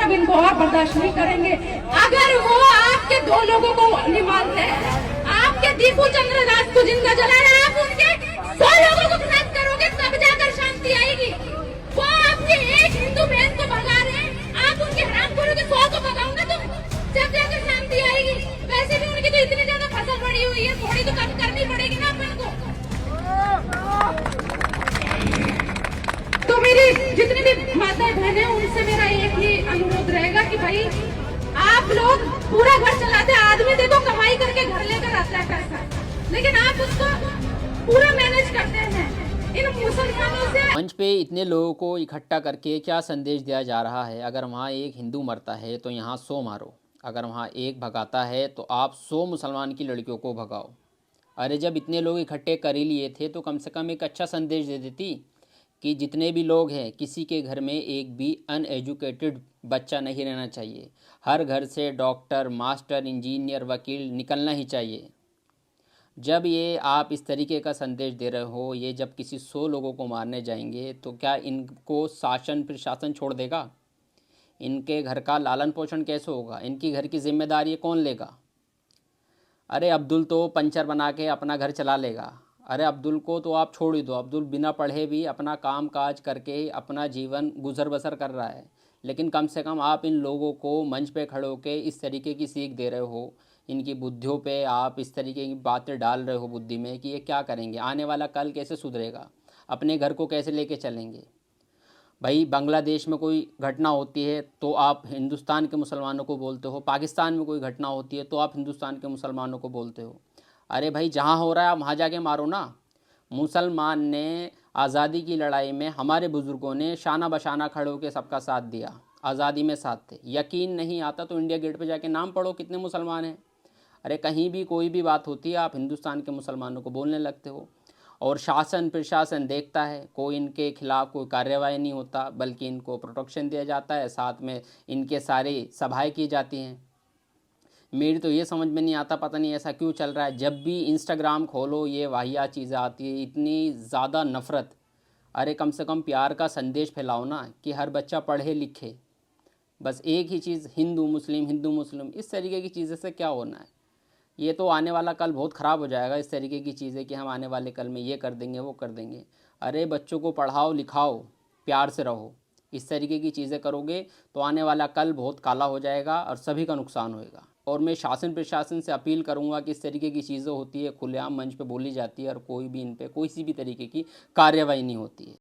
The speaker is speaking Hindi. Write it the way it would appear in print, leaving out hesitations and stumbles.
अब इनको और बर्दाश्त नहीं करेंगे। अगर वो आपके 2 लोगों को नहीं मानते, आपके दीपू चंद्र राज को जिंदा जला रहे, आप उनके 100 लोगों को खत्म करोगे तब जाकर शांति आएगी। वो आपके एक हिंदू बहन को भगा रहे हैं, आप उनके हरामखोरों के 100 को भगाओगे तो जब जाकर शांति आएगी। वैसे भी उनकी तो इतनी ज्यादा फसल पड़ी हुई है, थोड़ी तो कम करनी पड़ेगी ना अपन को। तो मेरी जितनी भी माताएं बहनें, उनसे मेरा एक ही अनुरोध रहेगा कि भाई आप लोग पूरा घर चलाते हैं, आदमी देखो कमाई करके घर लेकर आता है पैसा, लेकिन आप उसको पूरा मैनेज करते हैं। इन मुसलमानों से मंच पे इतने लोगों को इकट्ठा करके क्या संदेश दिया जा रहा है? अगर वहाँ एक हिंदू मरता है तो यहाँ 100 मारो, अगर वहाँ एक भगाता है तो आप 100 मुसलमान की लड़कियों को भगाओ। अरे जब इतने लोग इकट्ठे कर ही लिए थे तो कम से कम एक अच्छा संदेश दे देती कि जितने भी लोग हैं, किसी के घर में एक भी अनएजुकेटेड बच्चा नहीं रहना चाहिए। हर घर से डॉक्टर, मास्टर, इंजीनियर, वकील निकलना ही चाहिए। जब ये आप इस तरीके का संदेश दे रहे हो, ये जब किसी 100 लोगों को मारने जाएंगे तो क्या इनको शासन प्रशासन छोड़ देगा? इनके घर का लालन पोषण कैसे होगा? इनकी घर की जिम्मेदारी कौन लेगा? अरे अब्दुल तो पंचर बना के अपना घर चला लेगा। अरे अब्दुल को तो आप छोड़ ही दो, अब्दुल बिना पढ़े भी अपना काम काज करके अपना जीवन गुजर बसर कर रहा है। लेकिन कम से कम आप इन लोगों को मंच पे खड़े होकर इस तरीके की सीख दे रहे हो, इनकी बुद्धियों पे आप इस तरीके की बातें डाल रहे हो बुद्धि में कि ये क्या करेंगे, आने वाला कल कैसे सुधरेगा, अपने घर को कैसे लेके चलेंगे। भाई बांग्लादेश में कोई घटना होती है तो आप हिंदुस्तान के मुसलमानों को बोलते हो, पाकिस्तान में कोई घटना होती है तो आप हिंदुस्तान के मुसलमानों को बोलते हो। अरे भाई जहाँ हो रहा है आप वहाँ जाके मारो ना। मुसलमान ने आज़ादी की लड़ाई में, हमारे बुज़ुर्गों ने शाना बशाना खड़े होकर सबका साथ दिया, आज़ादी में साथ थे। यकीन नहीं आता तो इंडिया गेट पे जाके नाम पढ़ो कितने मुसलमान हैं। अरे कहीं भी कोई भी बात होती है आप हिंदुस्तान के मुसलमानों को बोलने लगते हो, और शासन प्रशासन देखता है, कोई इनके खिलाफ़ कोई कार्रवाई नहीं होता, बल्कि इनको प्रोटेक्शन दिया जाता है, साथ में इनके सारी सभाएँ की जाती हैं। मेरी तो ये समझ में नहीं आता, पता नहीं ऐसा क्यों चल रहा है। जब भी इंस्टाग्राम खोलो ये वाहियात चीज़ें आती है, इतनी ज़्यादा नफ़रत। अरे कम से कम प्यार का संदेश फैलाओ ना कि हर बच्चा पढ़े लिखे। बस एक ही चीज़ हिंदू मुस्लिम, इस तरीके की चीज़ें से क्या होना है? ये तो आने वाला कल बहुत ख़राब हो जाएगा, इस तरीके की चीज़ें कि हम आने वाले कल में ये कर देंगे वो कर देंगे। अरे बच्चों को पढ़ाओ लिखाओ, प्यार से रहो। इस तरीके की चीज़ें करोगे तो आने वाला कल बहुत काला हो जाएगा और सभी का नुकसान होएगा। और मैं शासन प्रशासन से अपील करूंगा कि इस तरीके की चीज़ें होती है खुलेआम मंच पे बोली जाती है और कोई भी इन पे कोई सी भी तरीके की कार्रवाई नहीं होती है।